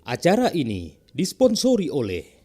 Acara ini disponsori oleh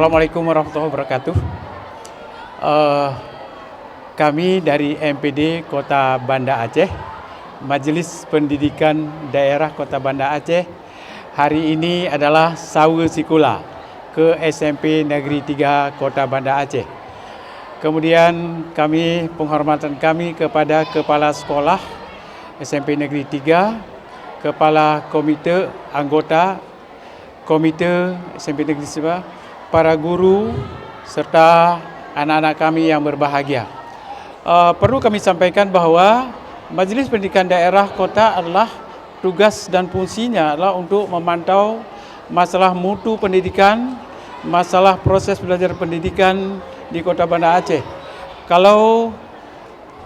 Assalamualaikum warahmatullahi wabarakatuh. Kami dari MPD Kota Banda Aceh, Majelis Pendidikan Daerah Kota Banda Aceh, hari ini adalah Sawa Sikula ke SMP Negeri 3 Kota Banda Aceh. Kemudian penghormatan kami kepada Kepala Sekolah SMP Negeri 3, Kepala Komite, anggota Komite SMP Negeri 3, para guru serta anak-anak kami yang berbahagia. Perlu kami sampaikan bahwa Majelis Pendidikan Daerah Kota adalah tugas dan fungsinya adalah untuk memantau masalah mutu pendidikan, masalah proses belajar pendidikan di Kota Banda Aceh. Kalau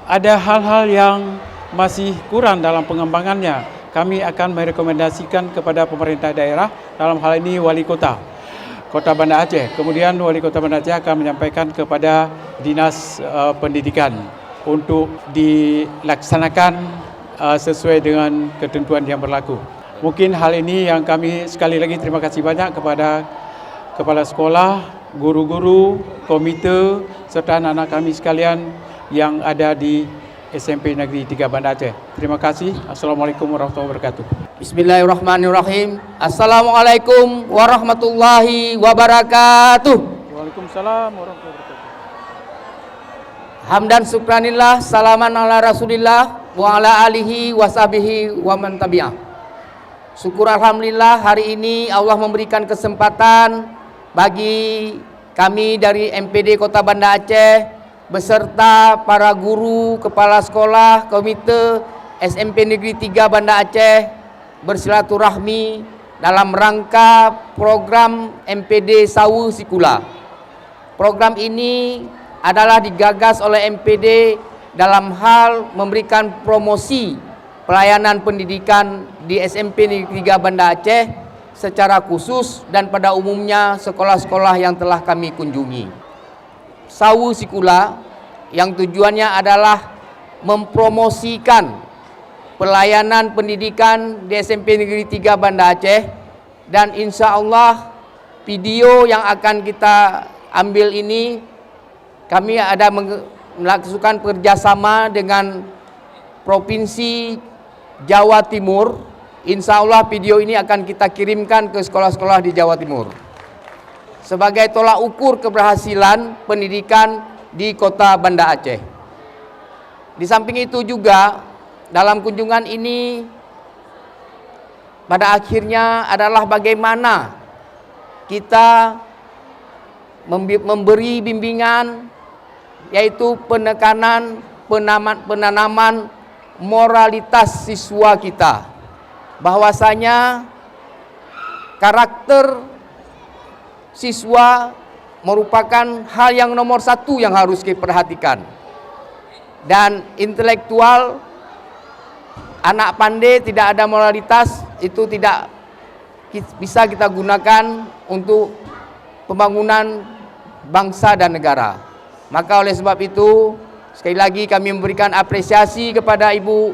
ada hal-hal yang masih kurang dalam pengembangannya, kami akan merekomendasikan kepada pemerintah daerah, dalam hal ini Wali Kota Banda Aceh. Kemudian Wali Kota Banda Aceh akan menyampaikan kepada Dinas Pendidikan untuk dilaksanakan sesuai dengan ketentuan yang berlaku. Mungkin hal ini yang kami sekali lagi terima kasih banyak kepada Kepala Sekolah, guru-guru, komite, serta anak-anak kami sekalian yang ada di SMP Negeri 3 Banda Aceh. Terima kasih. Assalamualaikum warahmatullahi wabarakatuh. Bismillahirrahmanirrahim. Assalamualaikum warahmatullahi wabarakatuh. Waalaikumsalam warahmatullahi wabarakatuh. Hamdan syukranillah, salaman ala rasulillah wa ala alihi wa sahbihi wa man tabi'ah. Syukur alhamdulillah hari ini Allah memberikan kesempatan bagi kami dari MPD Kota Banda Aceh beserta para guru, kepala sekolah, komite SMP Negeri 3 Banda Aceh bersilaturahmi dalam rangka program MPD Sawu Sikula. Program ini adalah digagas oleh MPD dalam hal memberikan promosi pelayanan pendidikan di SMP Negeri 3 Banda Aceh secara khusus dan pada umumnya sekolah-sekolah yang telah kami kunjungi. Sawu Sikula yang tujuannya adalah mempromosikan pelayanan pendidikan di SMP Negeri 3 Banda Aceh, dan insya Allah video yang akan kita ambil ini kami ada melakukan kerjasama dengan Provinsi Jawa Timur. Insya Allah video ini akan kita kirimkan ke sekolah-sekolah di Jawa Timur sebagai tolak ukur keberhasilan pendidikan di Kota Banda Aceh. Di samping itu juga dalam kunjungan ini pada akhirnya adalah bagaimana kita memberi bimbingan, yaitu penanaman moralitas siswa kita, bahwasanya karakter siswa merupakan hal yang nomor satu yang harus diperhatikan, dan intelektual anak pandai tidak ada moralitas itu tidak bisa kita gunakan untuk pembangunan bangsa dan negara. Maka oleh sebab itu sekali lagi kami memberikan apresiasi kepada Ibu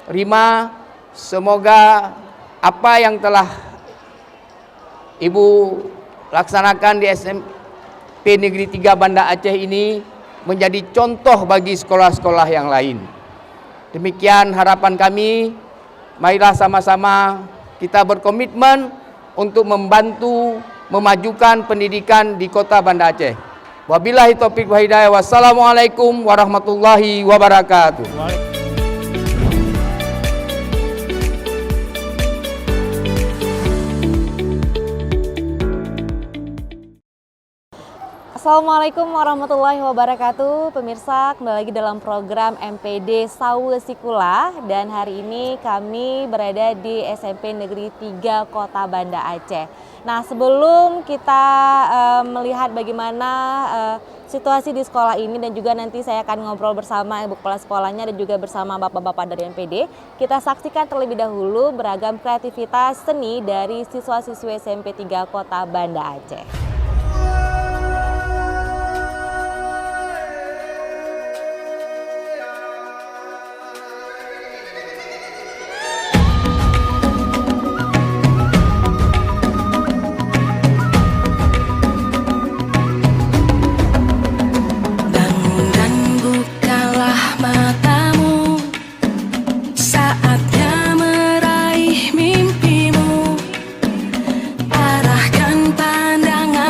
Rima. Semoga apa yang telah Ibu laksanakan di SMP Negeri 3 Banda Aceh ini menjadi contoh bagi sekolah-sekolah yang lain. Demikian harapan kami. Marilah sama-sama kita berkomitmen untuk membantu memajukan pendidikan di Kota Banda Aceh. Wabillahi taufiq wa hidayah. Wassalamualaikum warahmatullahi wabarakatuh. Assalamualaikum warahmatullahi wabarakatuh. Pemirsa, kembali lagi dalam program MPD Sawu Sikula, dan hari ini kami berada di SMP Negeri 3 Kota Banda Aceh. Nah, sebelum kita melihat bagaimana situasi di sekolah ini, dan juga nanti saya akan ngobrol bersama ibu kepala sekolahnya dan juga bersama bapak-bapak dari MPD, kita saksikan terlebih dahulu beragam kreativitas seni dari siswa-siswi SMP 3 Kota Banda Aceh. Arahkan pandangan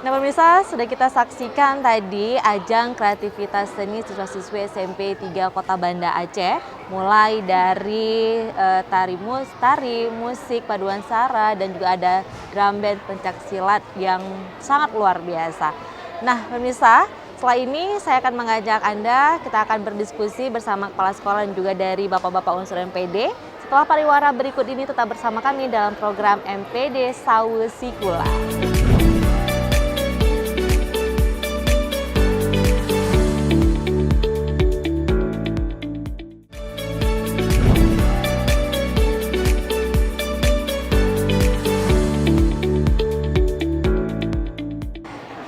Nah pemirsa, sudah kita saksikan tadi ajang kreativitas seni siswa-siswi SMP 3 Kota Banda Aceh. Mulai dari tari musik, paduan sara, dan juga ada drum band pencak silat yang sangat luar biasa. Nah pemirsa, setelah ini saya akan mengajak Anda, kita akan berdiskusi bersama kepala sekolah dan juga dari bapak-bapak unsur MPD. Setelah pariwara berikut ini tetap bersama kami dalam program MPD Sawe Sikula.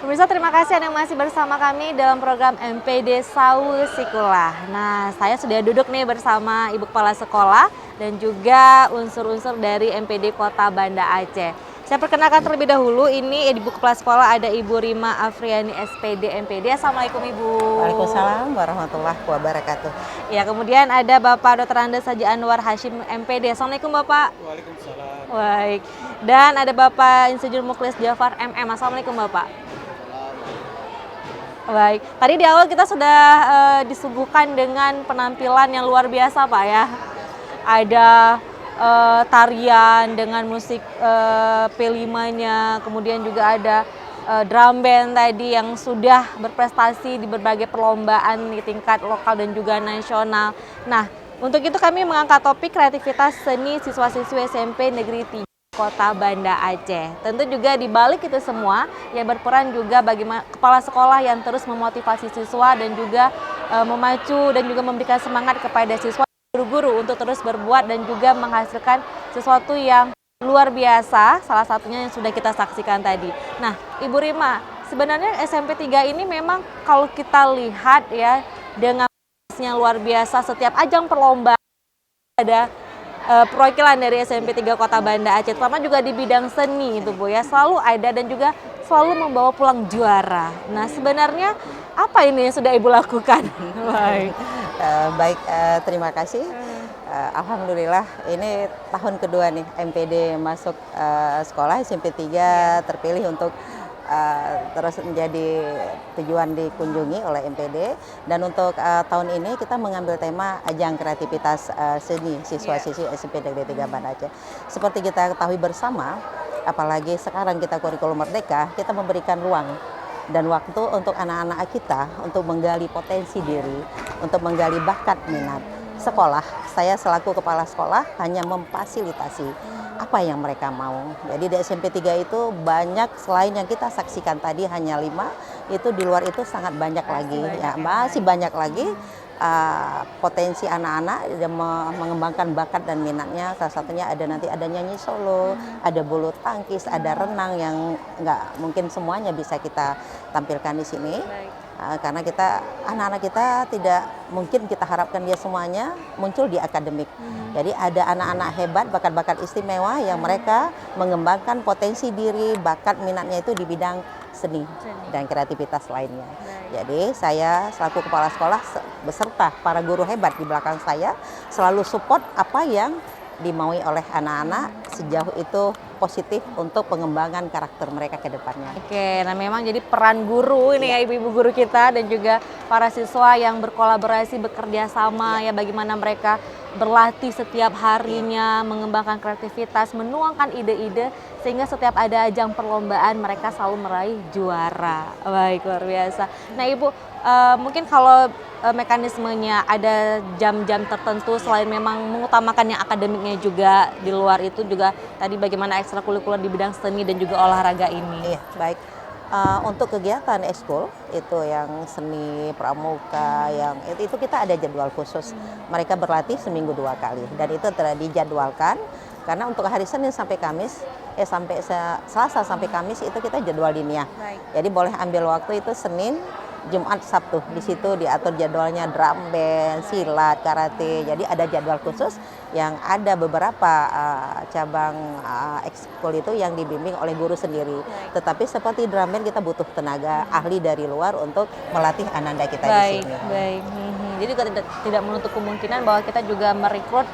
Pemirsa, terima kasih Anda masih bersama kami dalam program MPD Sawe Sikula. Nah, saya sudah duduk nih bersama Ibu Kepala Sekolah dan juga unsur-unsur dari MPD Kota Banda Aceh. Saya perkenalkan terlebih dahulu, ini Ibu Kepala Sekolah ada Ibu Rima Afriani SPD MPD. Assalamualaikum Ibu. Waalaikumsalam warahmatullahi wabarakatuh. Ya, kemudian ada Bapak Dr. Andes Haji Anwar Hashim MPD. Assalamualaikum Bapak. Waalaikumsalam. Baik. Dan ada Bapak Insinyur Muklis Jafar MM. Assalamualaikum Bapak. Baik, tadi di awal kita sudah disuguhkan dengan penampilan yang luar biasa Pak ya. Ada tarian dengan musik P5-nya, kemudian juga ada drum band tadi yang sudah berprestasi di berbagai perlombaan di tingkat lokal dan juga nasional. Nah, untuk itu kami mengangkat topik kreativitas seni siswa-siswi SMP Negeri 3 Kota Banda Aceh. Tentu juga di balik itu semua yang berperan juga bagi kepala sekolah yang terus memotivasi siswa dan juga memacu dan juga memberikan semangat kepada siswa guru-guru untuk terus berbuat dan juga menghasilkan sesuatu yang luar biasa, salah satunya yang sudah kita saksikan tadi. Nah, Ibu Rima, sebenarnya SMP 3 ini memang kalau kita lihat ya dengan yang luar biasa, setiap ajang perlombaan ada perwakilan dari SMP 3 Kota Banda Aceh, terutama juga di bidang seni itu Bu ya, selalu ada dan juga selalu membawa pulang juara. Nah sebenarnya apa ini yang sudah Ibu lakukan? Baik. Terima kasih. Alhamdulillah ini tahun kedua nih MPD masuk sekolah SMP 3 terpilih untuk terus menjadi tujuan dikunjungi oleh MPD, dan untuk tahun ini kita mengambil tema ajang kreativitas seni siswa-siswi SMP Negeri 3 Banda Aceh. Seperti kita ketahui bersama, apalagi sekarang kita kurikulum merdeka, kita memberikan ruang dan waktu untuk anak-anak kita untuk menggali potensi diri, untuk menggali bakat minat. Sekolah, saya selaku kepala sekolah hanya memfasilitasi apa yang mereka mau. Jadi di SMP 3 itu banyak, selain yang kita saksikan tadi hanya 5, itu di luar itu sangat banyak lagi. Masih banyak lagi potensi anak-anak mengembangkan bakat dan minatnya. Salah satunya nanti ada nyanyi solo, ada bulu tangkis, ada renang yang nggak mungkin semuanya bisa kita tampilkan di sini. Karena anak-anak kita tidak mungkin kita harapkan dia semuanya muncul di akademik. Jadi ada anak-anak hebat, bakat-bakat istimewa yang mereka mengembangkan potensi diri, bakat minatnya itu di bidang seni dan kreativitas lainnya. Jadi saya selaku kepala sekolah beserta para guru hebat di belakang saya selalu support apa yang dimaui oleh anak-anak sejauh itu positif untuk pengembangan karakter mereka ke depannya. Oke, nah memang jadi peran guru ini ya ibu-ibu guru kita dan juga para siswa yang berkolaborasi, bekerja sama ya bagaimana mereka berlatih setiap harinya, mengembangkan kreativitas, menuangkan ide-ide sehingga setiap ada ajang perlombaan mereka selalu meraih juara. Baik, luar biasa. Nah Ibu, mungkin kalau mekanismenya ada jam-jam tertentu selain memang mengutamakan yang akademiknya juga, di luar itu juga tadi bagaimana ekstrakurikuler di bidang seni dan juga olahraga ini. Iya, baik. Untuk kegiatan ekskul itu yang seni pramuka, yang itu kita ada jadwal khusus. Mereka berlatih seminggu 2 kali dan itu telah dijadwalkan karena untuk hari Senin sampai Kamis, sampai Selasa sampai Kamis itu kita jadwal diniah. Jadi boleh ambil waktu itu Senin, Jumat, Sabtu. Di situ diatur jadwalnya drum band, silat, karate. Jadi ada jadwal khusus yang ada beberapa cabang ekskul itu yang dibimbing oleh guru sendiri. Tetapi seperti drum band kita butuh tenaga ahli dari luar untuk melatih ananda kita di sini. Baik. Jadi juga tidak menutup kemungkinan bahwa kita juga merekrut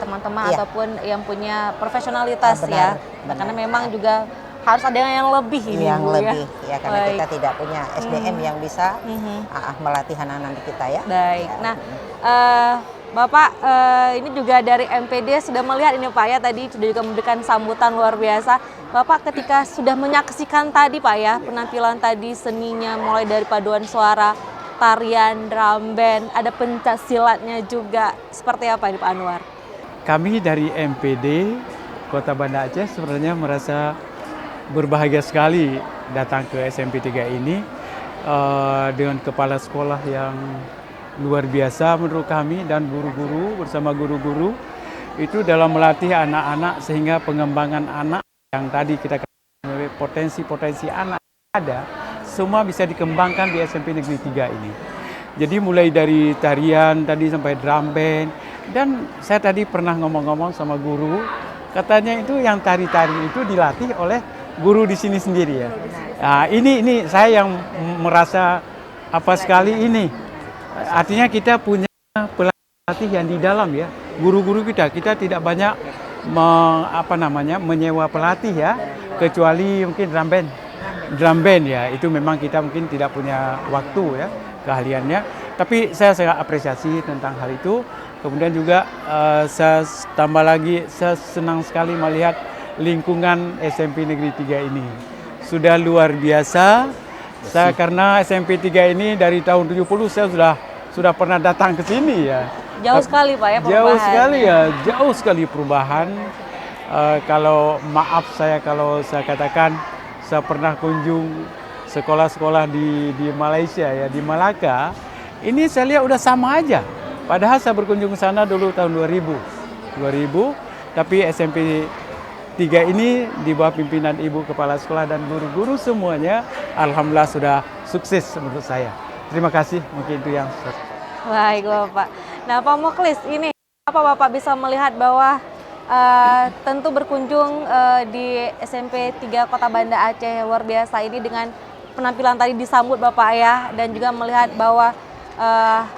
teman-teman ataupun yang punya profesionalitas benar. Karena memang juga harus ada yang lebih ini yang Bu lebih ya. ya, karena Baik. kita tidak punya SDM yang bisa Mhm. melatih anak-anak kita ya. Baik. Ya. Nah, Bapak ini juga dari MPD sudah melihat ini Pak ya, tadi sudah juga memberikan sambutan luar biasa. Bapak ketika sudah menyaksikan tadi Pak ya, penampilan tadi seninya mulai dari paduan suara, tarian, drum band, ada pencak silatnya juga. Seperti apa ini Pak Anwar? Kami dari MPD Kota Banda Aceh sebenarnya merasa berbahagia sekali datang ke SMP 3 ini dengan kepala sekolah yang luar biasa menurut kami dan guru-guru bersama guru-guru itu dalam melatih anak-anak sehingga pengembangan anak yang tadi kita katakan potensi-potensi anak ada semua bisa dikembangkan di SMP Negeri 3 ini. Jadi mulai dari tarian tadi sampai drum band, dan saya tadi pernah ngomong-ngomong sama guru, katanya itu yang tari-tari itu dilatih oleh guru di sini sendiri ya. Nah, ini saya yang merasa apa sekali ini. Artinya kita punya pelatih yang di dalam ya. Guru-guru kita tidak banyak menyewa pelatih ya, kecuali mungkin drum band. Drum band ya, itu memang kita mungkin tidak punya waktu ya, keahliannya. Tapi saya sangat apresiasi tentang hal itu. Kemudian juga saya tambah lagi, saya senang sekali melihat lingkungan SMP Negeri 3 ini. Sudah luar biasa. Saya karena SMP 3 ini dari tahun 70 saya sudah pernah datang ke sini ya. Jauh sekali Pak ya perubahan. Jauh sekali ya, jauh sekali perubahan. Kalau maaf kalau saya katakan saya pernah kunjung sekolah-sekolah di Malaysia ya, di Malaka. Ini saya lihat udah sama aja. Padahal saya berkunjung ke sana dulu tahun 2000, tapi SMP 3 ini di bawah pimpinan Ibu Kepala Sekolah dan guru-guru semuanya, alhamdulillah sudah sukses menurut saya. Terima kasih, mungkin itu yang. Baik Bapak. Nah Pak Muklis, ini apa Bapak bisa melihat bahwa tentu berkunjung di SMP 3 Kota Banda Aceh luar biasa ini dengan penampilan tadi disambut Bapak ya, dan juga melihat bahwa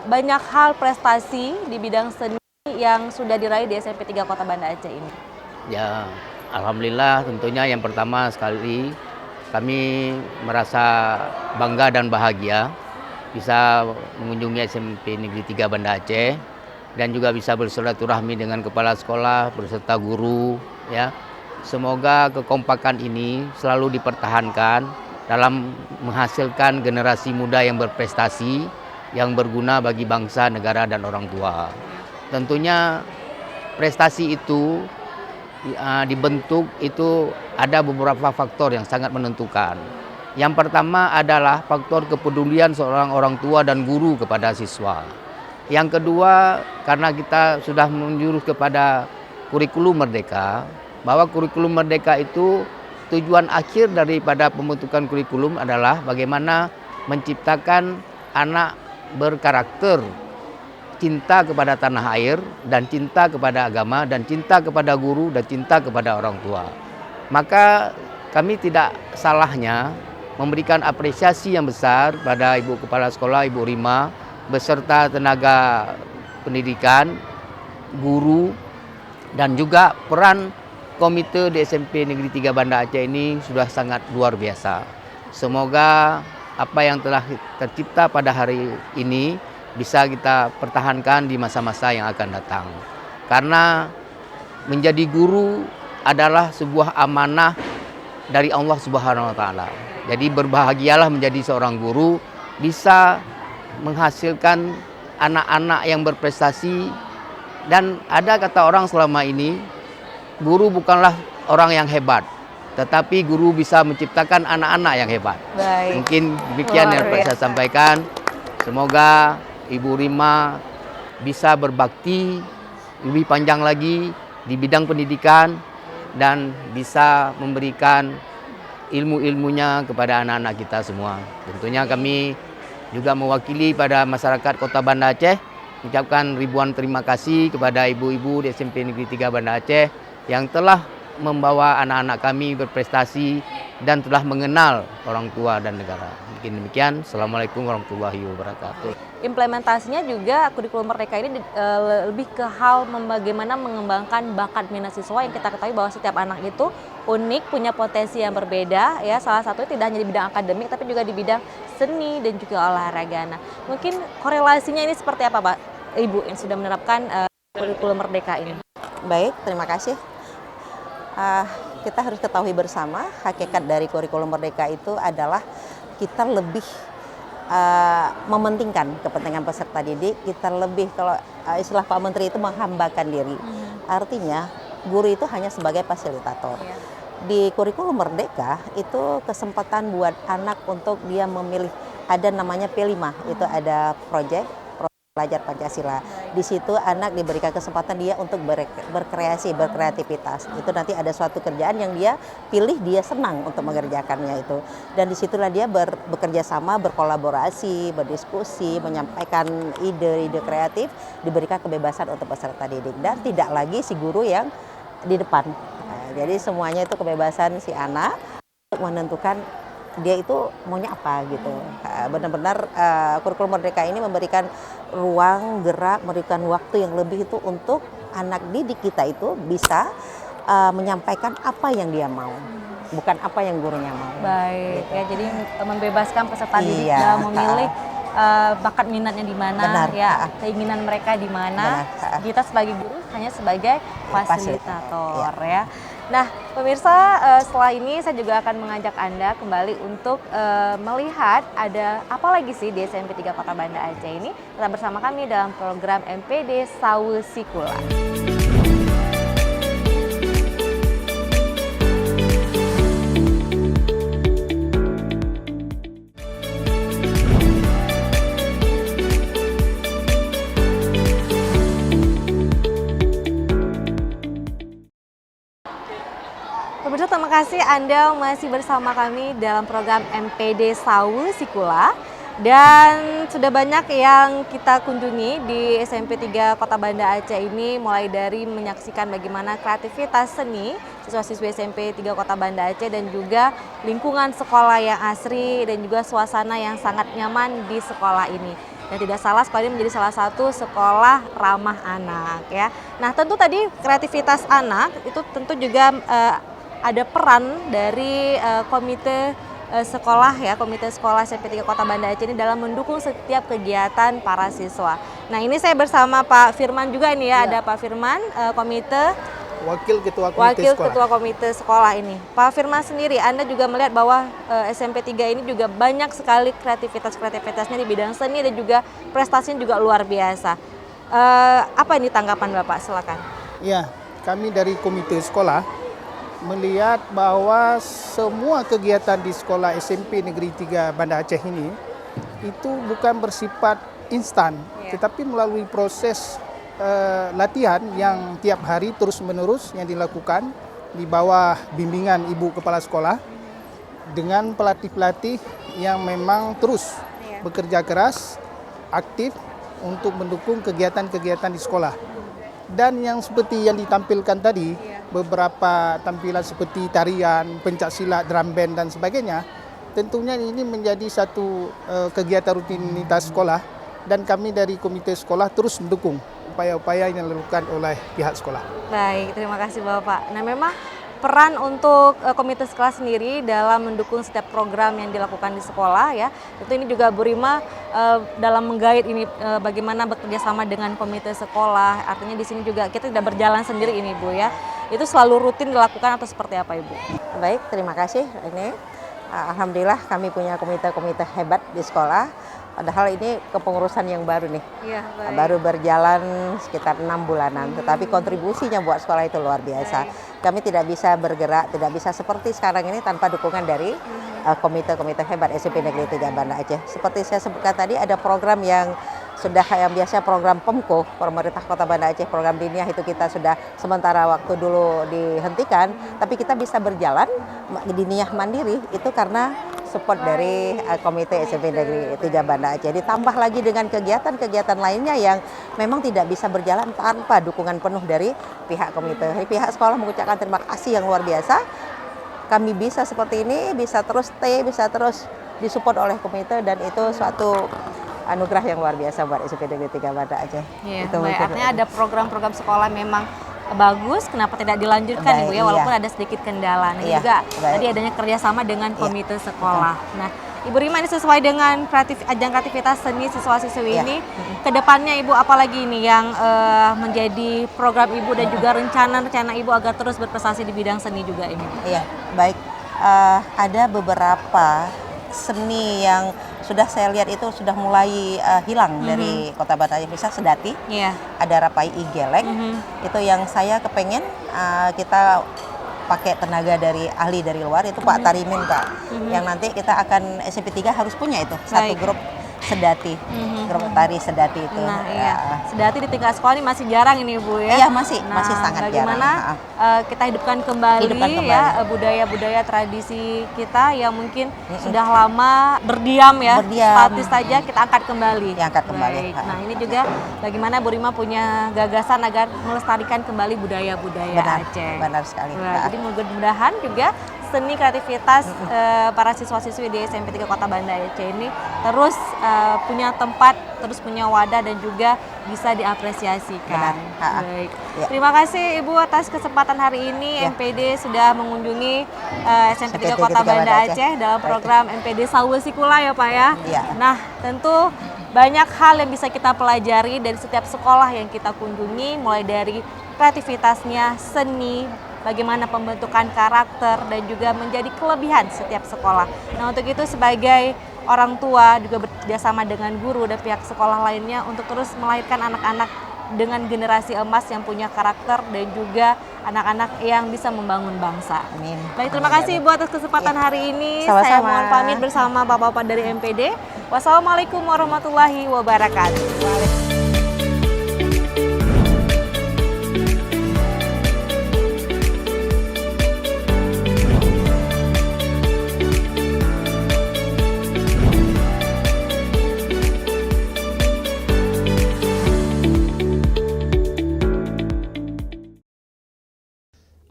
banyak hal prestasi di bidang seni yang sudah diraih di SMP 3 Kota Banda Aceh ini. Ya, alhamdulillah tentunya yang pertama sekali kami merasa bangga dan bahagia bisa mengunjungi SMP Negeri 3 Banda Aceh dan juga bisa bersilaturahmi dengan kepala sekolah beserta guru ya. Semoga kekompakan ini selalu dipertahankan dalam menghasilkan generasi muda yang berprestasi, yang berguna bagi bangsa, negara, dan orang tua. Tentunya prestasi itu dibentuk itu ada beberapa faktor yang sangat menentukan. Yang pertama adalah faktor kepedulian seorang orang tua dan guru kepada siswa. Yang kedua, karena kita sudah menjurus kepada kurikulum merdeka, bahwa kurikulum merdeka itu tujuan akhir daripada pembentukan kurikulum adalah bagaimana menciptakan anak berkarakter, cinta kepada tanah air, dan cinta kepada agama, dan cinta kepada guru, dan cinta kepada orang tua. Maka kami tidak salahnya memberikan apresiasi yang besar pada Ibu Kepala Sekolah, Ibu Rima, beserta tenaga pendidikan, guru, dan juga peran komite di SMP Negeri 3 Banda Aceh ini sudah sangat luar biasa. Semoga apa yang telah tercipta pada hari ini bisa kita pertahankan di masa-masa yang akan datang. Karena menjadi guru adalah sebuah amanah dari Allah Subhanahu wa taala. Jadi berbahagialah menjadi seorang guru, bisa menghasilkan anak-anak yang berprestasi. Dan ada kata orang selama ini, guru bukanlah orang yang hebat, tetapi guru bisa menciptakan anak-anak yang hebat. Baik. Mungkin demikian yang dapat saya sampaikan. Semoga Ibu Rima bisa berbakti lebih panjang lagi di bidang pendidikan dan bisa memberikan ilmu-ilmunya kepada anak-anak kita semua. Tentunya kami juga mewakili pada masyarakat Kota Banda Aceh mengucapkan ribuan terima kasih kepada ibu-ibu di SMP Negeri 3 Banda Aceh yang telah membawa anak-anak kami berprestasi dan telah mengenal orang tua dan negara. Mungkin demikian. Assalamualaikum warahmatullahi wabarakatuh. Implementasinya juga kurikulum Merdeka ini lebih ke hal bagaimana mengembangkan bakat minat siswa yang kita ketahui bahwa setiap anak itu unik, punya potensi yang berbeda ya. Salah satunya tidak hanya di bidang akademik tapi juga di bidang seni dan juga olahraga. Nah, mungkin korelasinya ini seperti apa, Pak Ibu yang sudah menerapkan kurikulum Merdeka ini? Baik, terima kasih. Kita harus ketahui bersama hakikat dari kurikulum Merdeka itu adalah kita lebih mementingkan kepentingan peserta didik, kita lebih, kalau istilah Pak Menteri itu menghambakan diri. Artinya guru itu hanya sebagai fasilitator. Di kurikulum Merdeka itu kesempatan buat anak untuk dia memilih, ada namanya P5, itu ada proyek belajar Pancasila. Di situ anak diberikan kesempatan dia untuk berkreasi, berkreativitas. Itu nanti ada suatu kerjaan yang dia pilih, dia senang untuk mengerjakannya itu. Dan disitulah dia bekerja sama, berkolaborasi, berdiskusi, menyampaikan ide-ide kreatif, diberikan kebebasan untuk peserta didik. Dan tidak lagi si guru yang di depan. Jadi semuanya itu kebebasan si anak untuk menentukan dia itu maunya apa gitu. Benar-benar kurikulum Merdeka ini memberikan ruang gerak, memberikan waktu yang lebih itu untuk anak didik kita itu bisa menyampaikan apa yang dia mau, bukan apa yang gurunya mau. Baik, gitu. ya jadi membebaskan peserta didik Iya, dalam memilih bakat minatnya di mana, Benar. ya keinginan mereka di mana. Benar. Kita sebagai guru hanya sebagai fasilitator, ya. Nah, pemirsa, setelah ini saya juga akan mengajak Anda kembali untuk melihat ada apa lagi sih di SMP 3 Kota Banda Aceh ini. Tetap bersama kami dalam program MPD Sawe Sikula. Pemirsa, terima kasih Anda masih bersama kami dalam program MPD Sawe Sikula. Dan sudah banyak yang kita kunjungi di SMP 3 Kota Banda Aceh ini, mulai dari menyaksikan bagaimana kreativitas seni siswa-siswi SMP 3 Kota Banda Aceh dan juga lingkungan sekolah yang asri dan juga suasana yang sangat nyaman di sekolah ini. Dan tidak salah, sekolah ini menjadi salah satu sekolah ramah anak ya. Nah, tentu tadi kreativitas anak itu tentu juga ada peran dari komite sekolah ya, komite sekolah SMP 3 Kota Banda Aceh ini dalam mendukung setiap kegiatan para siswa. Nah, ini saya bersama Pak Firman juga ini ya, ada Pak Firman, komite Wakil Ketua Komite Sekolah ini. Pak Firman sendiri, Anda juga melihat bahwa SMP 3 ini juga banyak sekali kreativitasnya di bidang seni dan juga prestasinya juga luar biasa. Apa ini tanggapan Bapak? Silakan. Ya, kami dari Komite Sekolah melihat bahwa semua kegiatan di sekolah SMP Negeri 3 Banda Aceh ini itu bukan bersifat instan, tetapi melalui proses latihan yang tiap hari terus-menerus yang dilakukan di bawah bimbingan Ibu Kepala Sekolah dengan pelatih-pelatih yang memang terus bekerja keras, aktif untuk mendukung kegiatan-kegiatan di sekolah. Dan yang seperti yang ditampilkan tadi, beberapa tampilan seperti tarian, pencaksilat, drum band dan sebagainya, tentunya ini menjadi satu kegiatan rutinitas sekolah dan kami dari komite sekolah terus mendukung upaya-upaya yang dilakukan oleh pihak sekolah. Baik, terima kasih Bapak. Nah, memang peran untuk komite sekolah sendiri dalam mendukung setiap program yang dilakukan di sekolah ya. Tentu ini juga Bu Rima dalam menggait ini bagaimana bekerja sama dengan komite sekolah. Artinya di sini juga kita tidak berjalan sendiri ini Bu ya. Itu selalu rutin dilakukan atau seperti apa Ibu? Baik, terima kasih. Ini alhamdulillah kami punya komite-komite hebat di sekolah. Padahal ini kepengurusan yang baru nih, baru berjalan sekitar 6 bulanan. Tetapi kontribusinya buat sekolah itu luar biasa. Kami tidak bisa bergerak, tidak bisa seperti sekarang ini tanpa dukungan dari komite-komite hebat SMP Negeri 3 Banda Aceh. Seperti saya sebutkan tadi, ada program yang biasanya program PEMKO, pemerintah Kota Banda Aceh, program Diniah itu kita sudah sementara waktu dulu dihentikan. Tapi kita bisa berjalan Diniah mandiri itu karena support dari Komite SMP Negeri 3 Banda Aceh. Ditambah lagi dengan kegiatan-kegiatan lainnya yang memang tidak bisa berjalan tanpa dukungan penuh dari pihak komite. Pihak sekolah mengucapkan terima kasih yang luar biasa. Kami bisa seperti ini, bisa terus stay, bisa terus disupport oleh komite, dan itu suatu anugerah yang luar biasa buat SMP Negeri 3 Banda Aceh. Iya, Itu baik. mungkin. Artinya ada program-program sekolah memang bagus, kenapa tidak dilanjutkan Ibu ya, walaupun ada sedikit kendala. Nah, ini Iya, juga baik. tadi adanya kerjasama dengan komite sekolah. Nah, Ibu Rima, ini sesuai dengan ajang kreativitas seni siswa-siswi Iya. ini, kedepannya Ibu apalagi ini yang menjadi program Ibu dan juga rencana Ibu agar terus berprestasi di bidang seni juga ini? Iya, baik. Ada beberapa seni yang sudah saya lihat itu sudah mulai hilang dari Kota Banda Aceh. Misal sedati, Iya. ada rapai igelek, itu yang saya kepengen kita pakai tenaga dari ahli dari luar, itu Pak Tarimin Pak, yang nanti kita akan SMP 3 harus punya itu satu Baik. grup sedati, grup tari sedati itu. Nah, iya. Sedati di tingkat sekolah ini masih jarang ini Bu ya. Iya, masih Nah, sangat bagaimana jarang. kita hidupkan kembali, ya budaya-budaya tradisi kita yang mungkin sudah lama berdiam ya. Berdiam. Statis saja kita angkat kembali. Diangkat kembali. Baik. Nah, ini juga bagaimana Bu Rima punya gagasan agar melestarikan kembali budaya-budaya Aceh. Benar sekali. Nah, jadi mudah-mudahan juga seni kreativitas para siswa-siswi di SMP 3 Kota Banda Aceh ini terus punya tempat, terus punya wadah dan juga bisa diapresiasikan. Benar. Baik. Ya. Terima kasih Ibu atas kesempatan hari ini. Ya. MPD sudah mengunjungi SMP 3 Kota 3 Banda Banda Aceh Aceh dalam Baik. program MPD Sawe Sikula ya Pak ya. Ya. Nah, tentu banyak hal yang bisa kita pelajari dari setiap sekolah yang kita kunjungi, mulai dari kreativitasnya, seni, bagaimana pembentukan karakter, dan juga menjadi kelebihan setiap sekolah. Nah, untuk itu sebagai orang tua juga bekerjasama dengan guru dan pihak sekolah lainnya untuk terus melahirkan anak-anak dengan generasi emas yang punya karakter dan juga anak-anak yang bisa membangun bangsa. Amin. Baik, terima kasih Ibu atas kesempatan hari ini. Sama-sama. Saya mohon pamit bersama Bapak-Bapak dari MPD. Wassalamualaikum warahmatullahi wabarakatuh.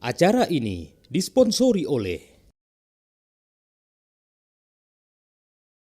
Acara ini disponsori oleh